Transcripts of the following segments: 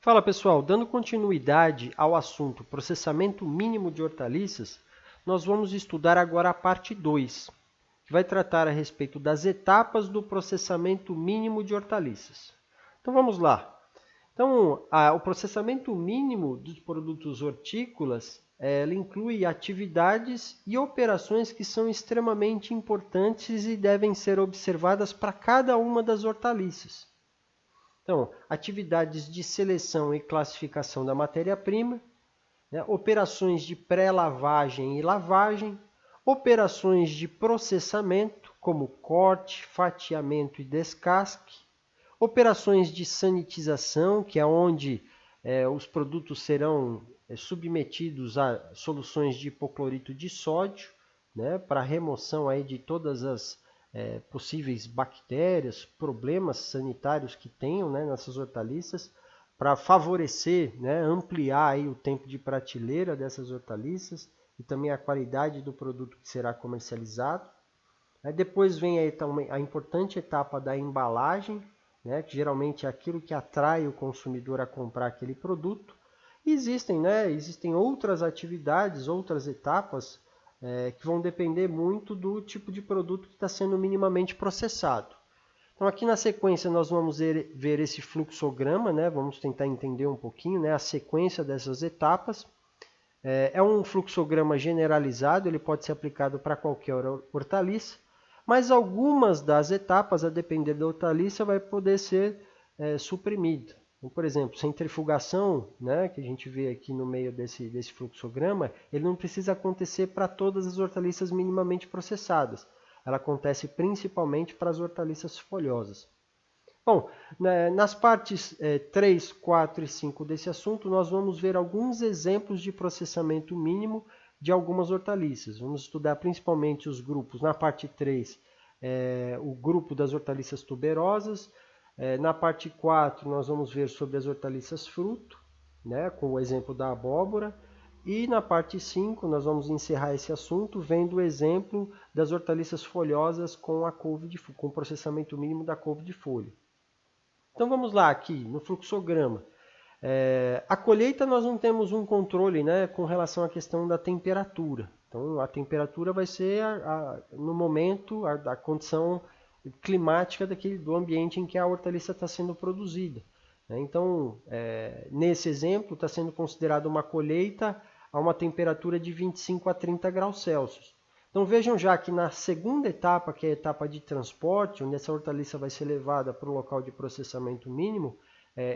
Fala pessoal, dando continuidade ao assunto processamento mínimo de hortaliças, nós vamos estudar agora a parte 2, que vai tratar a respeito das etapas do processamento mínimo de hortaliças. Então vamos lá. Então, o processamento mínimo dos produtos hortícolas, ele inclui atividades e operações que são extremamente importantes e devem ser observadas para cada uma das hortaliças. Então, atividades de seleção e classificação da matéria-prima, né, operações de pré-lavagem e lavagem, operações de processamento, como corte, fatiamento e descasque, operações de sanitização, que é onde os produtos serão submetidos a soluções de hipoclorito de sódio, né, para remoção aí de todas as possíveis bactérias, problemas sanitários que tenham, né, nessas hortaliças, para favorecer, né, ampliar aí o tempo de prateleira dessas hortaliças e também a qualidade do produto que será comercializado. Aí depois vem a importante etapa da embalagem, né, que geralmente é aquilo que atrai o consumidor a comprar aquele produto. E existem outras atividades, outras etapas que vão depender muito do tipo de produto que está sendo minimamente processado. Então aqui na sequência nós vamos ver esse fluxograma, né? Vamos tentar entender um pouquinho, né, a sequência dessas etapas. É um fluxograma generalizado, ele pode ser aplicado para qualquer hortaliça, mas algumas das etapas, a depender da hortaliça, vai poder ser suprimida. Então, por exemplo, centrifugação, né, que a gente vê aqui no meio desse fluxograma, ele não precisa acontecer para todas as hortaliças minimamente processadas. Ela acontece principalmente para as hortaliças folhosas. Bom, nas partes 3, 4 e 5 desse assunto, nós vamos ver alguns exemplos de processamento mínimo de algumas hortaliças. Vamos estudar principalmente os grupos. Na parte 3, o grupo das hortaliças tuberosas. Na parte 4, nós vamos ver sobre as hortaliças fruto, né, com o exemplo da abóbora. E na parte 5, nós vamos encerrar esse assunto vendo o exemplo das hortaliças folhosas com o processamento mínimo da couve de folha. Então vamos lá aqui no fluxograma. A colheita nós não temos um controle, né, com relação à questão da temperatura. Então a temperatura vai ser no momento a condição climática do ambiente em que a hortaliça está sendo produzida. Então nesse exemplo está sendo considerada uma colheita a uma temperatura de 25 a 30 graus Celsius. Então vejam já que na segunda etapa, que é a etapa de transporte, onde essa hortaliça vai ser levada para o local de processamento mínimo,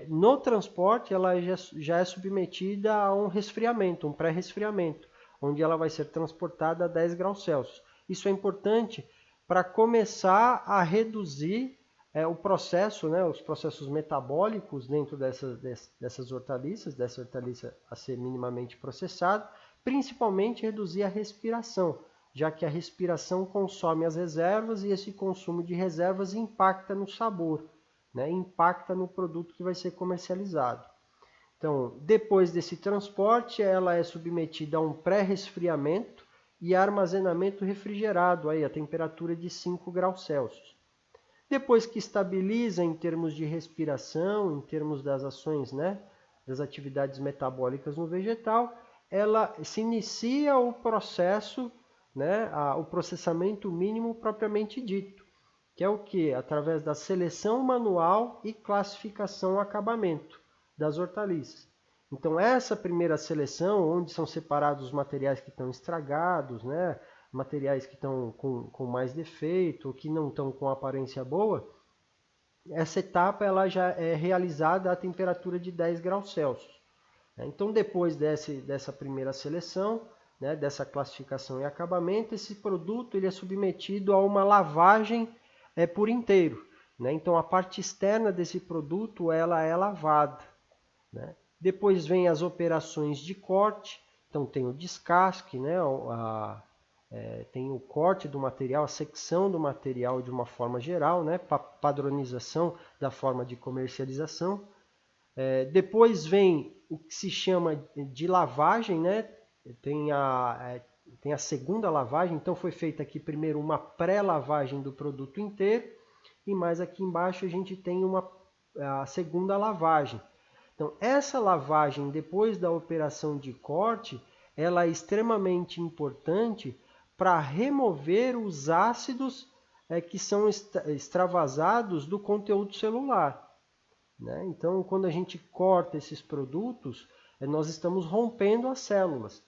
no transporte ela já é submetida a um resfriamento, um pré-resfriamento, onde ela vai ser transportada a 10 graus Celsius. Isso é importante para começar a reduzir o processo, né, os processos metabólicos dentro dessas hortaliças, dessa hortaliça a ser minimamente processada, principalmente reduzir a respiração, já que a respiração consome as reservas e esse consumo de reservas impacta no sabor, né, impacta no produto que vai ser comercializado. Então, depois desse transporte, ela é submetida a um pré-resfriamento e armazenamento refrigerado, aí, a temperatura de 5 graus Celsius. Depois que estabiliza em termos de respiração, em termos das ações, né, das atividades metabólicas no vegetal, ela se inicia o processo, né, o processamento mínimo propriamente dito, que é o que? Através da seleção manual e classificação acabamento das hortaliças. Então essa primeira seleção, onde são separados os materiais que estão estragados, né, materiais que estão com mais defeito, ou que não estão com aparência boa, essa etapa ela já é realizada a temperatura de 10 graus Celsius. Então, depois dessa primeira seleção, né, dessa classificação e acabamento, esse produto ele é submetido a uma lavagem por inteiro. Né? Então, a parte externa desse produto ela é lavada. Né? Depois vem as operações de corte, então tem o descasque, né, tem o corte do material, a secção do material de uma forma geral, né, padronização da forma de comercialização. Depois vem o que se chama de lavagem, né, tem a segunda lavagem, então foi feita aqui primeiro uma pré-lavagem do produto inteiro, e mais aqui embaixo a gente tem a segunda lavagem. Então, essa lavagem depois da operação de corte, ela é extremamente importante para remover os ácidos que são extravasados do conteúdo celular. Né? Então, quando a gente corta esses produtos, nós estamos rompendo as células.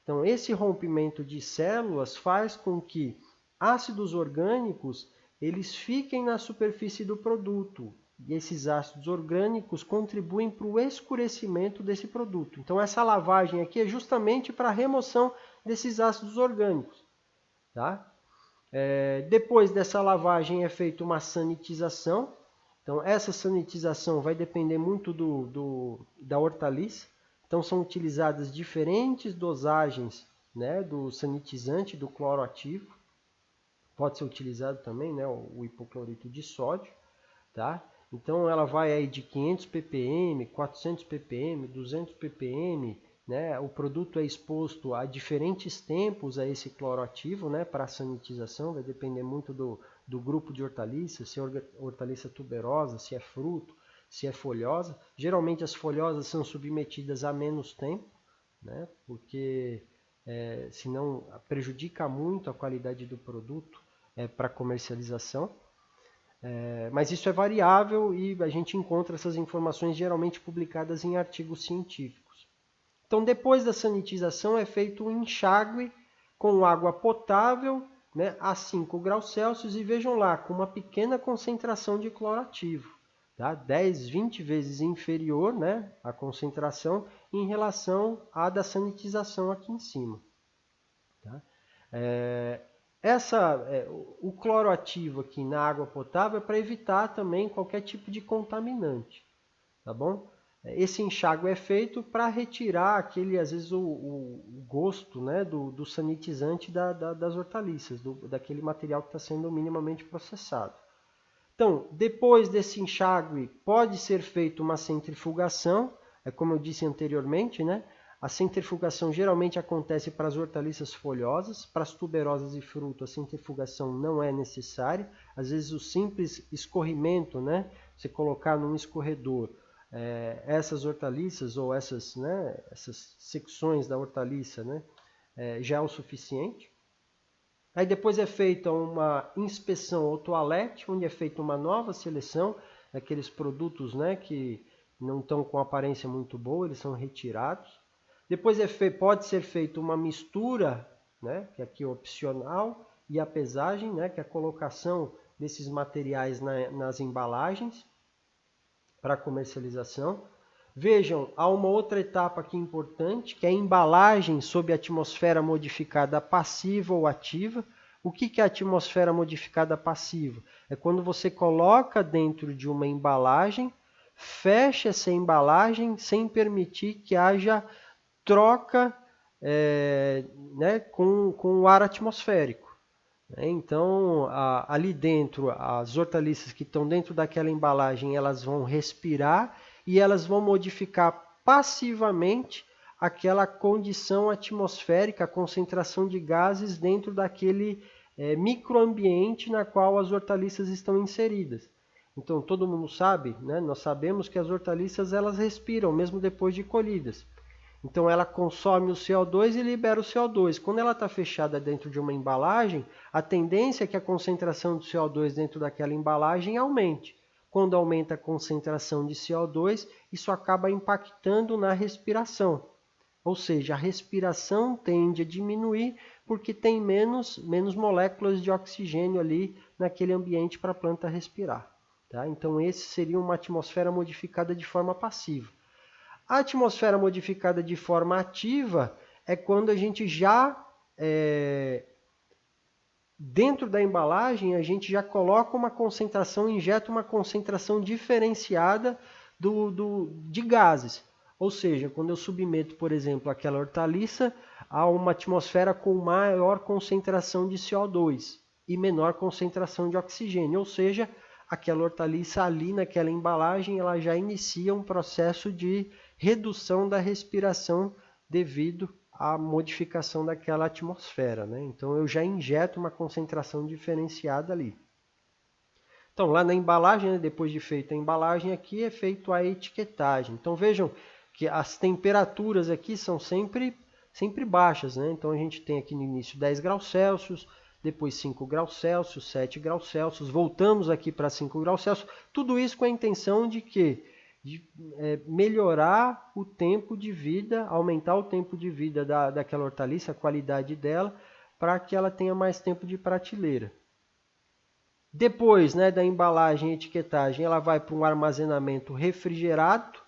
Então, esse rompimento de células faz com que ácidos orgânicos eles fiquem na superfície do produto. E esses ácidos orgânicos contribuem para o escurecimento desse produto. Então, essa lavagem aqui é justamente para a remoção desses ácidos orgânicos. Tá? Depois dessa lavagem é feita uma sanitização. Então, essa sanitização vai depender muito da hortaliça. Então, são utilizadas diferentes dosagens, né, do sanitizante, do cloro ativo. Pode ser utilizado também, né, o hipoclorito de sódio. Tá? Então, ela vai aí de 500 ppm, 400 ppm, 200 ppm. Né? O produto é exposto a diferentes tempos a esse cloro ativo, né, para a sanitização. Vai depender muito do grupo de hortaliça, se é hortaliça tuberosa, se é fruto, se é folhosa. Geralmente as folhosas são submetidas a menos tempo, né, porque senão prejudica muito a qualidade do produto para comercialização. Mas isso é variável e a gente encontra essas informações geralmente publicadas em artigos científicos. Então, depois da sanitização é feito um enxágue com água potável, né, a 5 graus Celsius e vejam lá, com uma pequena concentração de cloro ativo, tá? 10, 20 vezes inferior, né, a concentração em relação à da sanitização aqui em cima. Tá? O cloro ativo aqui na água potável é para evitar também qualquer tipo de contaminante, tá bom? Esse enxágue é feito para retirar aquele, às vezes, o gosto, né, do sanitizante das hortaliças, daquele material que está sendo minimamente processado. Então, depois desse enxágue, pode ser feita uma centrifugação, como eu disse anteriormente, né? A centrifugação geralmente acontece para as hortaliças folhosas, para as tuberosas e fruto, a centrifugação não é necessária. Às vezes o simples escorrimento, né? Você colocar num escorredor essas hortaliças ou essas secções da hortaliça, né? Já é o suficiente. Aí depois é feita uma inspeção ao toalete, onde é feita uma nova seleção daqueles produtos, né, que não estão com aparência muito boa, eles são retirados. Depois pode ser feita uma mistura, né, que aqui é opcional, e a pesagem, né, que é a colocação desses materiais nas embalagens para comercialização. Vejam, há uma outra etapa aqui importante, que é a embalagem sob atmosfera modificada passiva ou ativa. O que é a atmosfera modificada passiva? É quando você coloca dentro de uma embalagem, fecha essa embalagem sem permitir que haja troca né, com o ar atmosférico. Então, ali dentro, as hortaliças que estão dentro daquela embalagem, elas vão respirar e elas vão modificar passivamente aquela condição atmosférica, a concentração de gases dentro daquele microambiente na qual as hortaliças estão inseridas. Então, todo mundo sabe, né? Nós sabemos que as hortaliças elas respiram, mesmo depois de colhidas. Então, ela consome o CO2 e libera o CO2. Quando ela está fechada dentro de uma embalagem, a tendência é que a concentração de CO2 dentro daquela embalagem aumente. Quando aumenta a concentração de CO2, isso acaba impactando na respiração. Ou seja, a respiração tende a diminuir porque tem menos moléculas de oxigênio ali naquele ambiente para a planta respirar. Tá? Então, esse seria uma atmosfera modificada de forma passiva. A atmosfera modificada de forma ativa é quando a gente já, dentro da embalagem, a gente já coloca uma concentração, injeta uma concentração diferenciada de gases. Ou seja, quando eu submeto, por exemplo, aquela hortaliça a uma atmosfera com maior concentração de CO2 e menor concentração de oxigênio. Ou seja, aquela hortaliça ali naquela embalagem, ela já inicia um processo de redução da respiração devido à modificação daquela atmosfera, né? Então eu já injeto uma concentração diferenciada ali. Então, lá na embalagem, né, depois de feita a embalagem aqui, é feito a etiquetagem. Então, vejam que as temperaturas aqui são sempre baixas, né? Então, a gente tem aqui no início 10 graus Celsius, depois 5 graus Celsius, 7 graus Celsius, voltamos aqui para 5 graus Celsius. Tudo isso com a intenção de quê? De melhorar o tempo de vida, aumentar o tempo de vida daquela hortaliça, a qualidade dela, para que ela tenha mais tempo de prateleira. Depois, né, da embalagem e etiquetagem, ela vai para um armazenamento refrigerado,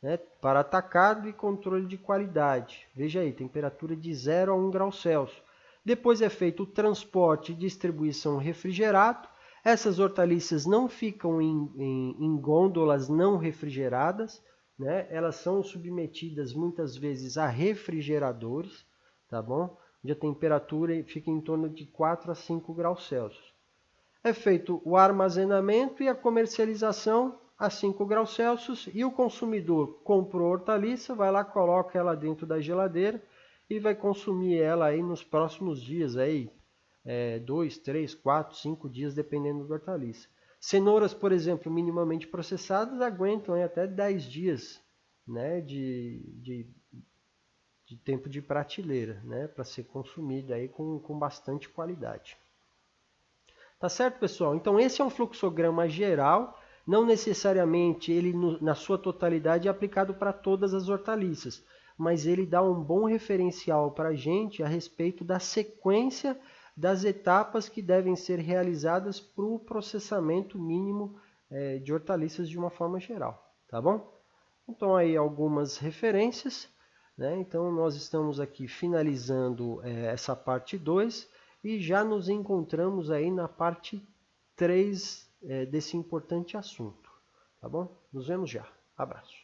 né, para atacado e controle de qualidade. Veja aí, temperatura de 0 a 1 grau Celsius. Depois é feito o transporte e distribuição refrigerado. Essas hortaliças não ficam em gôndolas não refrigeradas, né? Elas são submetidas muitas vezes a refrigeradores, tá bom? Onde a temperatura fica em torno de 4 a 5 graus Celsius. É feito o armazenamento e a comercialização a 5 graus Celsius e o consumidor comprou hortaliça, vai lá, coloca ela dentro da geladeira e vai consumir ela aí nos próximos dias, aí, 2, 3, 4, 5 dias, dependendo da hortaliça. Cenouras, por exemplo, minimamente processadas, aguentam aí até 10 dias, né, de tempo de prateleira, né, para ser consumida aí com bastante qualidade. Tá certo, pessoal? Então, esse é um fluxograma geral, não necessariamente ele na sua totalidade é aplicado para todas as hortaliças, mas ele dá um bom referencial para a gente a respeito da sequência das etapas que devem ser realizadas para o processamento mínimo de hortaliças de uma forma geral, tá bom? Então, aí algumas referências, né? Então, nós estamos aqui finalizando essa parte 2 e já nos encontramos aí na parte 3 desse importante assunto, tá bom? Nos vemos já. Abraço.